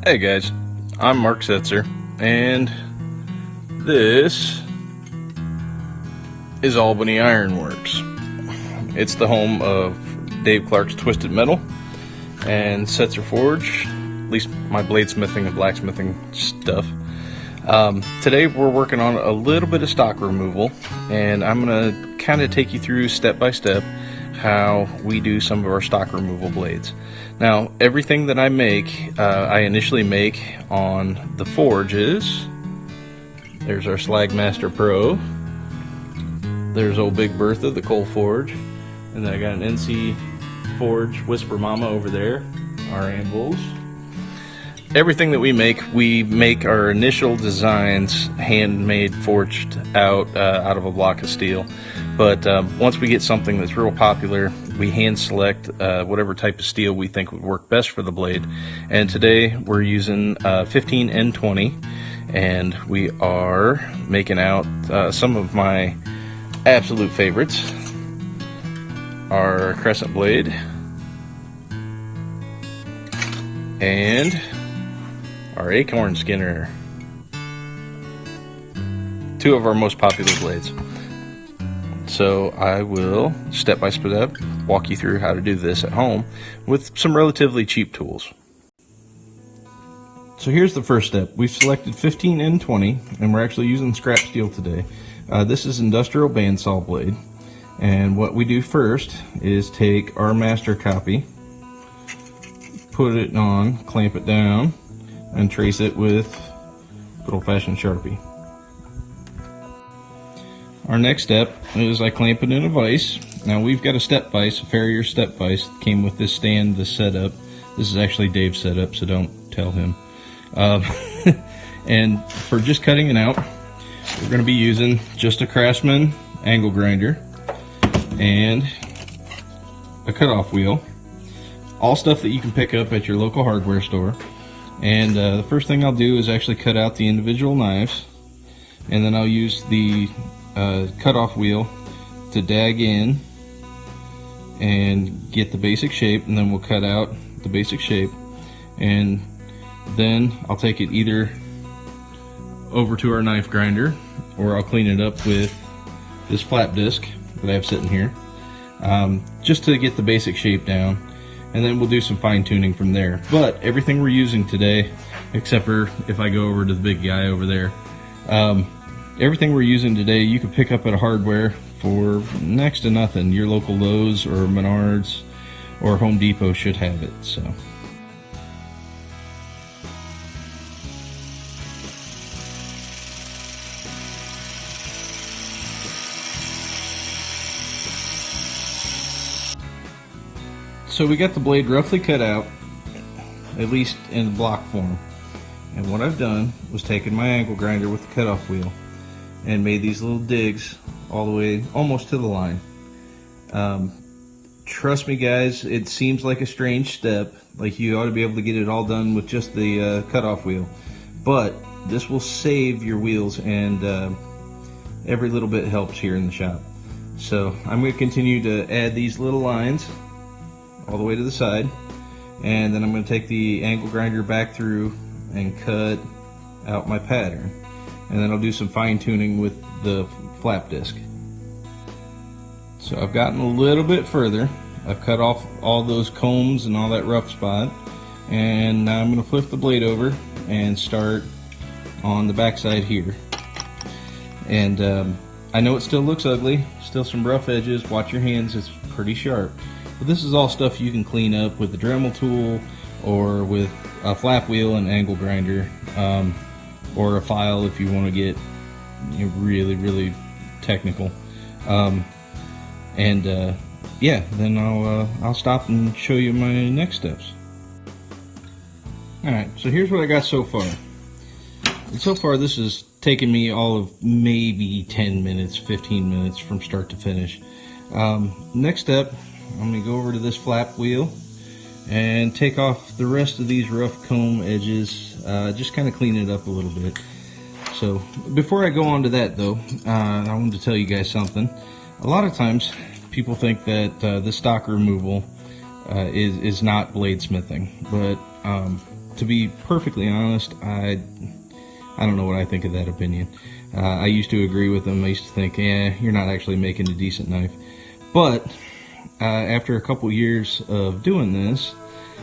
Hey guys, I'm Mark Setzer, and this is Albany Ironworks. It's the home of Dave Clark's Twisted Metal and Setzer Forge, at least my bladesmithing and blacksmithing stuff. Today we're working on a little bit of stock removal, and I'm going to kind of take you through step by step how we do some of our stock removal blades. Now, everything that I make, I initially make on the forges. There's our Slagmaster Pro. There's old Big Bertha, the coal forge. And then I got an NC Forge Whisper Mama over there, our anvils. Everything that we make our initial designs handmade, forged out of a block of steel. But once we get something that's real popular, we hand select whatever type of steel we think would work best for the blade. And today we're using 15N20, and we are making out some of my absolute favorites. Our crescent blade and our acorn skinner. Two of our most popular blades. So I will step by step walk you through how to do this at home with some relatively cheap tools. So here's the first step. We've selected 15N20, and we're actually using scrap steel today. This is industrial bandsaw blade, and what we do first is take our master copy, put it on, clamp it down, and trace it with good old-fashioned Sharpie. Our next step is I clamp it in a vise. Now we've got a step vise, a Farrier step vise. Came with this stand, this setup. This is actually Dave's setup, so don't tell him. And for just cutting it out, we're going to be using just a Craftsman angle grinder and a cutoff wheel. All stuff that you can pick up at your local hardware store. And the first thing I'll do is actually cut out the individual knives, and then I'll use the cutoff wheel to dag in and get the basic shape, and then we'll cut out the basic shape, and then I'll take it either over to our knife grinder, or I'll clean it up with this flap disc that I have sitting here, just to get the basic shape down, and then we'll do some fine tuning from there. But everything we're using today, except for if I go over to the big guy over there, everything we're using today you can pick up at a hardware for next to nothing. Your local Lowe's or Menards or Home Depot should have it. So we got the blade roughly cut out, at least in block form. And what I've done was taken my angle grinder with the cutoff wheel and made these little digs all the way almost to the line. Trust me guys, it seems like a strange step, like you ought to be able to get it all done with just the cutoff wheel, but this will save your wheels, and every little bit helps here in the shop. So I'm going to continue to add these little lines all the way to the side, and then I'm going to take the angle grinder back through and cut out my pattern, and then I'll do some fine tuning with the flap disc. So I've gotten a little bit further. I've cut off all those combs and all that rough spot, and now I'm going to flip the blade over and start on the back side here. And I know it still looks ugly, still some rough edges. Watch your hands, it's pretty sharp. But this is all stuff you can clean up with a Dremel tool, or with a flap wheel and angle grinder, or a file if you want to get really technical. Yeah, then I'll stop and show you my next steps. Alright, so here's what I got so far. And so far this has taken me all of maybe 10 minutes, 15 minutes from start to finish. Next step, I'm going to go over to this flap wheel and take off the rest of these rough comb edges, just kind of clean it up a little bit. So before I go on to that though, I wanted to tell you guys something. A lot of times people think that the stock removal is not bladesmithing, but to be perfectly honest, I don't know what I think of that opinion. I used to agree with them. I used to think, you're not actually making a decent knife. But after a couple years of doing this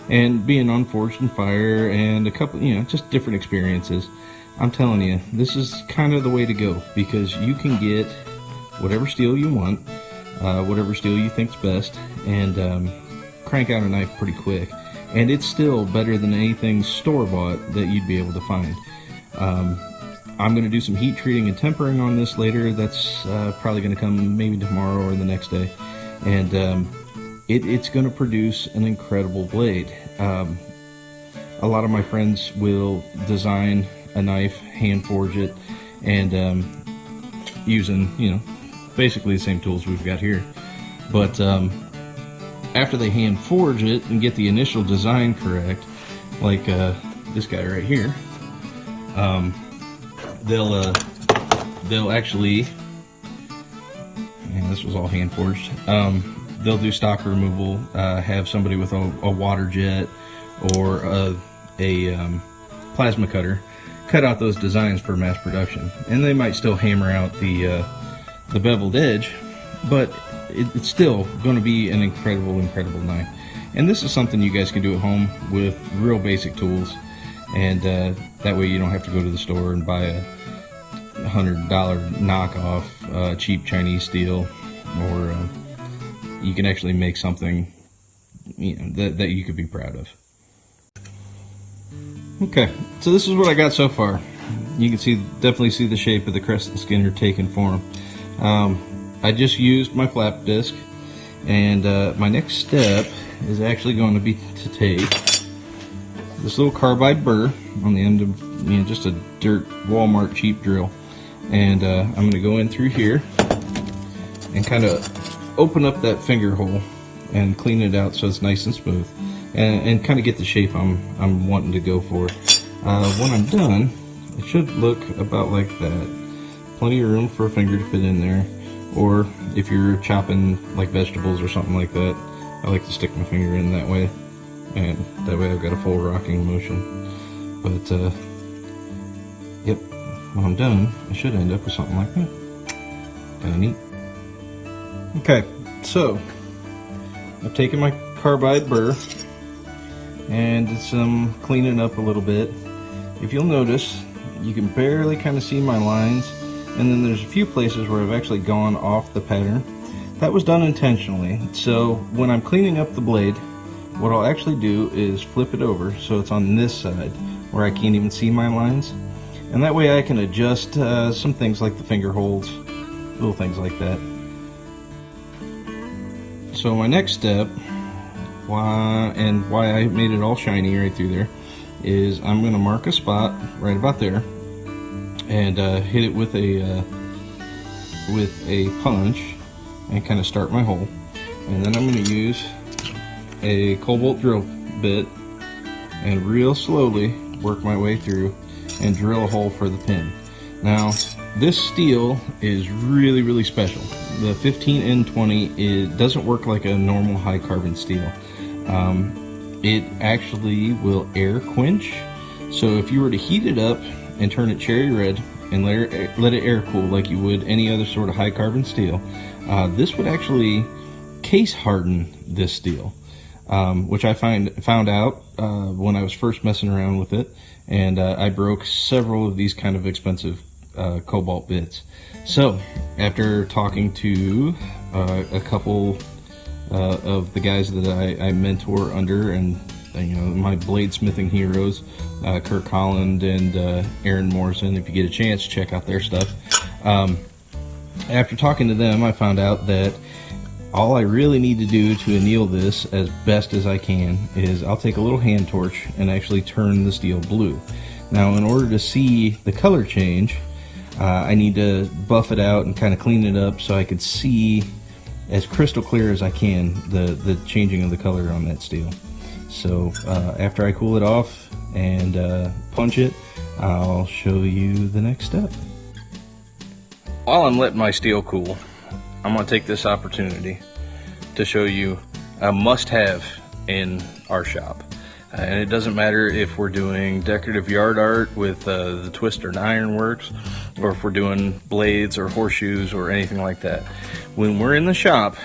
and being on Forged in Fire and a couple, just different experiences, I'm telling you, this is kind of the way to go, because you can get whatever steel you want, whatever steel you think's best, and crank out a knife pretty quick. And it's still better than anything store-bought that you'd be able to find. I'm going to do some heat treating and tempering on this later. That's probably going to come maybe tomorrow or the next day. And it's going to produce an incredible blade. A lot of my friends will design a knife, hand forge it, and using, basically the same tools we've got here. But after they hand forge it and get the initial design correct, like this guy right here, they'll actually, this was all hand forged, they'll do stock removal, have somebody with a water jet or a plasma cutter cut out those designs for mass production, and they might still hammer out the beveled edge, but it's still going to be an incredible knife. And this is something you guys can do at home with real basic tools, and that way you don't have to go to the store and buy a $100 knockoff cheap Chinese steel, or you can actually make something that you could be proud of. Okay, so this is what I got so far. You can definitely see the shape of the crescent skinner taking form. I just used my flap disc, and my next step is actually going to be to take this little carbide burr on the end of just a dirt Walmart cheap drill, and I'm going to go in through here and kind of open up that finger hole and clean it out so it's nice and smooth, and kind of get the shape I'm wanting to go for. When I'm done, it should look about like that. Plenty of room for a finger to fit in there, or if you're chopping like vegetables or something like that, I like to stick my finger in that way, and that way I've got a full rocking motion. But yep, when I'm done, I should end up with something like that. Kind of neat. Okay, so I've taken my carbide burr and did some cleaning up a little bit. If you'll notice, you can barely kind of see my lines, and then there's a few places where I've actually gone off the pattern. That was done intentionally. So when I'm cleaning up the blade, what I'll actually do is flip it over so it's on this side where I can't even see my lines, and that way I can adjust some things like the finger holds, little things like that. So my next step, why I made it all shiny right through there, is I'm going to mark a spot right about there and hit it with a punch and kind of start my hole. And then I'm going to use a cobalt drill bit and real slowly work my way through and drill a hole for the pin. Now this steel is really special. The 15N20, it doesn't work like a normal high carbon steel. It actually will air quench, so if you were to heat it up and turn it cherry red and let it air cool like you would any other sort of high carbon steel, this would actually case harden this steel, which I found out when I was first messing around with it, and I broke several of these kind of expensive cobalt bits. So after talking to a couple of the guys that I mentor under, and my bladesmithing heroes, Kirk Holland and Aaron Morrison, if you get a chance, check out their stuff. After talking to them, I found out that all I really need to do to anneal this as best as I can is I'll take a little hand torch and actually turn the steel blue. Now in order to see the color change, I need to buff it out and kind of clean it up so I could see as crystal clear as I can the changing of the color on that steel. So after I cool it off and punch it, I'll show you the next step. While I'm letting my steel cool, I'm going to take this opportunity to show you a must-have in our shop. And it doesn't matter if we're doing decorative yard art with the twist and ironworks, or if we're doing blades or horseshoes or anything like that. When we're in the shop,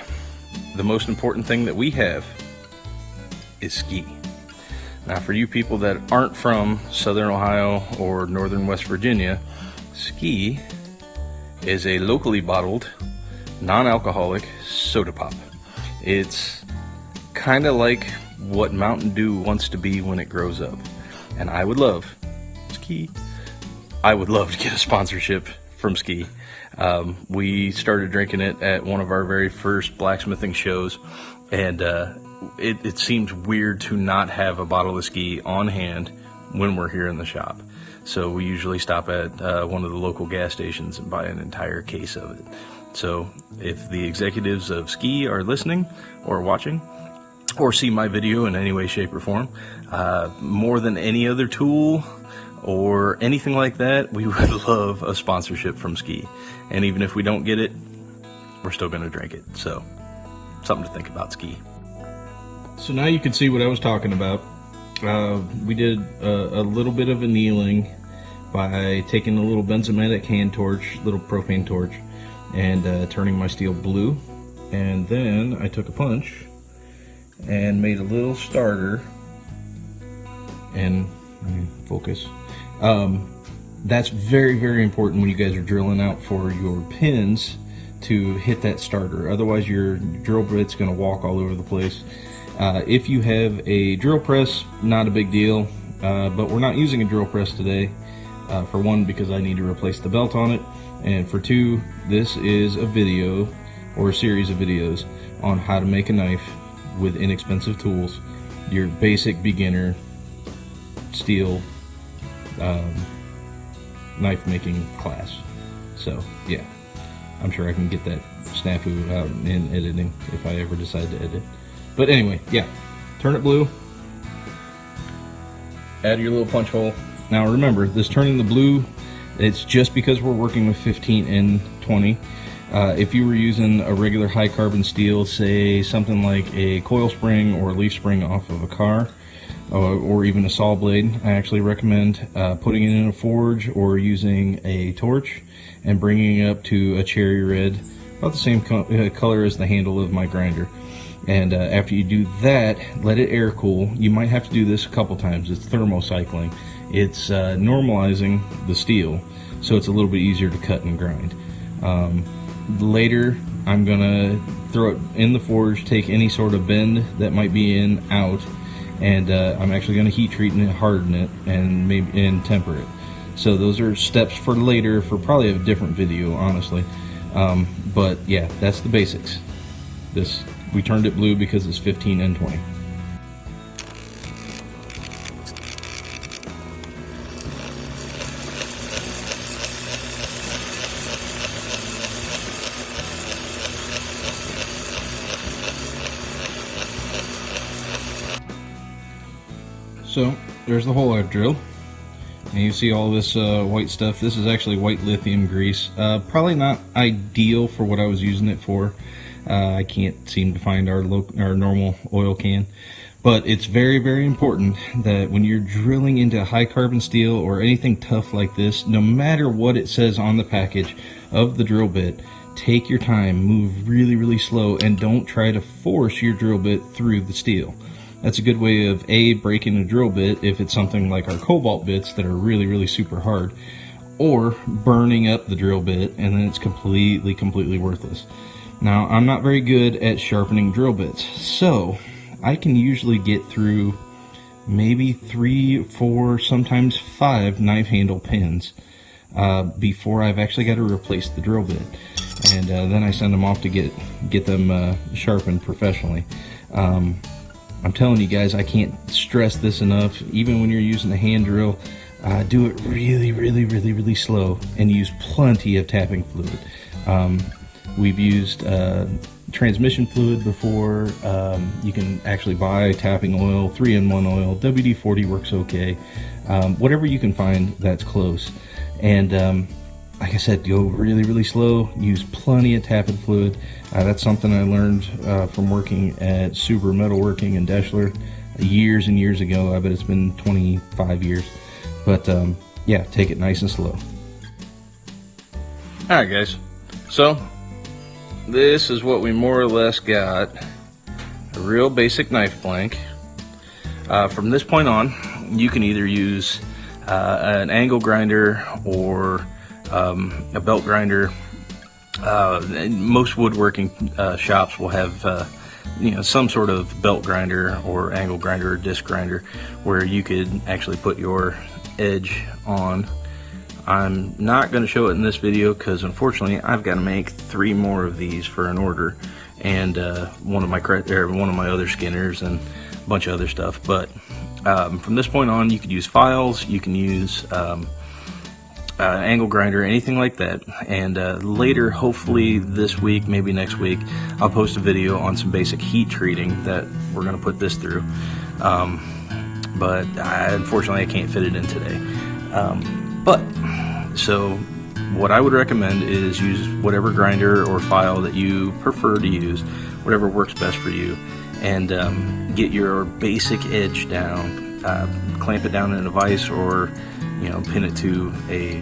the most important thing that we have is ski. Now, for you people that aren't from Southern Ohio or Northern West Virginia, ski is a locally bottled, non-alcoholic soda pop. It's kind of like what Mountain Dew wants to be when it grows up. And I would love to get a sponsorship from Ski. We started drinking it at one of our very first blacksmithing shows, and it seems weird to not have a bottle of Ski on hand when we're here in the shop. So we usually stop at one of the local gas stations and buy an entire case of it. So if the executives of Ski are listening or watching or see my video in any way, shape, or form, more than any other tool or anything like that, we would love a sponsorship from Ski. And even if we don't get it, we're still going to drink it. So something to think about, Ski. So now you can see what I was talking about. We did a little bit of annealing by taking a little benzomatic hand torch, little propane torch, and turning my steel blue. And then I took a punch and made a little starter, and focus. That's very, very important when you guys are drilling out for your pins to hit that starter. Otherwise your drill bit's going to walk all over the place. If you have a drill press, not a big deal, but we're not using a drill press today. For one, because I need to replace the belt on it, and for two, this is a video or a series of videos on how to make a knife with inexpensive tools, your basic beginner steel knife making class. So yeah, I'm sure I can get that snafu out in editing if I ever decide to edit. But anyway, yeah, turn it blue, add your little punch hole. Now remember, this turning the blue, it's just because we're working with 15 and 20. If you were using a regular high carbon steel, say something like a coil spring or a leaf spring off of a car, or even a saw blade, I actually recommend putting it in a forge or using a torch and bringing it up to a cherry red, about the same color as the handle of my grinder. And after you do that, let it air cool. You might have to do this a couple times. It's thermocycling. It's normalizing the steel, so it's a little bit easier to cut and grind. Later, I'm gonna throw it in the forge, take any sort of bend that might be in out, and I'm actually gonna heat treat and harden it and temper it. So those are steps for later, for probably a different video, honestly. But yeah, that's the basics. We turned it blue because it's 15 and 20. So there's the hole I've drilled, and you see all this white stuff. This is actually white lithium grease. Probably not ideal for what I was using it for. I can't seem to find our normal oil can, but it's very, very important that when you're drilling into high carbon steel or anything tough like this, no matter what it says on the package of the drill bit, take your time, move really, really slow, and don't try to force your drill bit through the steel. That's a good way of breaking a drill bit if it's something like our cobalt bits that are really, really super hard, or burning up the drill bit, and then it's completely worthless. Now, I'm not very good at sharpening drill bits, so I can usually get through maybe 3, 4, sometimes 5 knife handle pins before I've actually got to replace the drill bit, and then I send them off to get them sharpened professionally. I'm telling you guys, I can't stress this enough. Even when you're using a hand drill, do it really slow and use plenty of tapping fluid. We've used transmission fluid before. You can actually buy tapping oil, 3-in-1 oil. WD-40 works okay. Whatever you can find that's close. And like I said, go really slow. Use plenty of tapping fluid. That's something I learned from working at Suber Metalworking in Deschler. years and years ago. I bet it's been 25 years. But yeah, take it nice and slow. Alright guys, so this is what we more or less got. A real basic knife blank. From this point on, you can either use an angle grinder or a belt grinder. Most woodworking shops will have some sort of belt grinder or angle grinder or disc grinder where you could actually put your edge on. I'm not going to show it in this video because unfortunately I've got to make 3 more of these for an order, and one of my other skinners and a bunch of other stuff. But from this point on, you could use files, you can use angle grinder, anything like that. And later, hopefully this week, maybe next week, I'll post a video on some basic heat treating that we're going to put this through. But unfortunately I can't fit it in today. So what I would recommend is use whatever grinder or file that you prefer to use, whatever works best for you, and get your basic edge down. Clamp it down in a vise, or pin it to a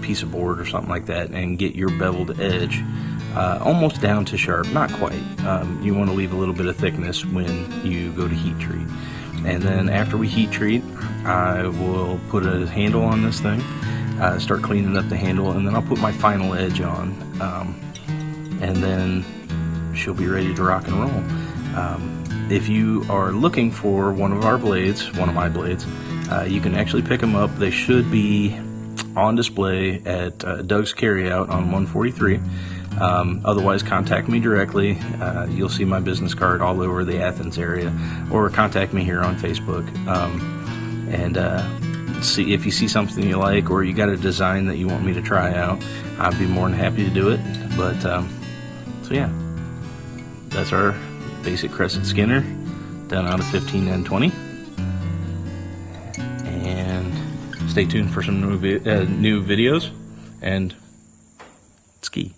piece of board or something like that, and get your beveled edge almost down to sharp. Not quite. You want to leave a little bit of thickness when you go to heat treat. And then after we heat treat, I will put a handle on this thing, start cleaning up the handle, and then I'll put my final edge on, and then she'll be ready to rock and roll. If you are looking for one of our blades, one of my blades, you can actually pick them up. They should be on display at Doug's Carryout on 143. Otherwise, contact me directly. You'll see my business card all over the Athens area, or contact me here on Facebook. And see if you see something you like, or you got a design that you want me to try out. I'd be more than happy to do it. But so yeah, that's our basic crescent skinner done out of 15 and 20. And stay tuned for some new videos, and ski.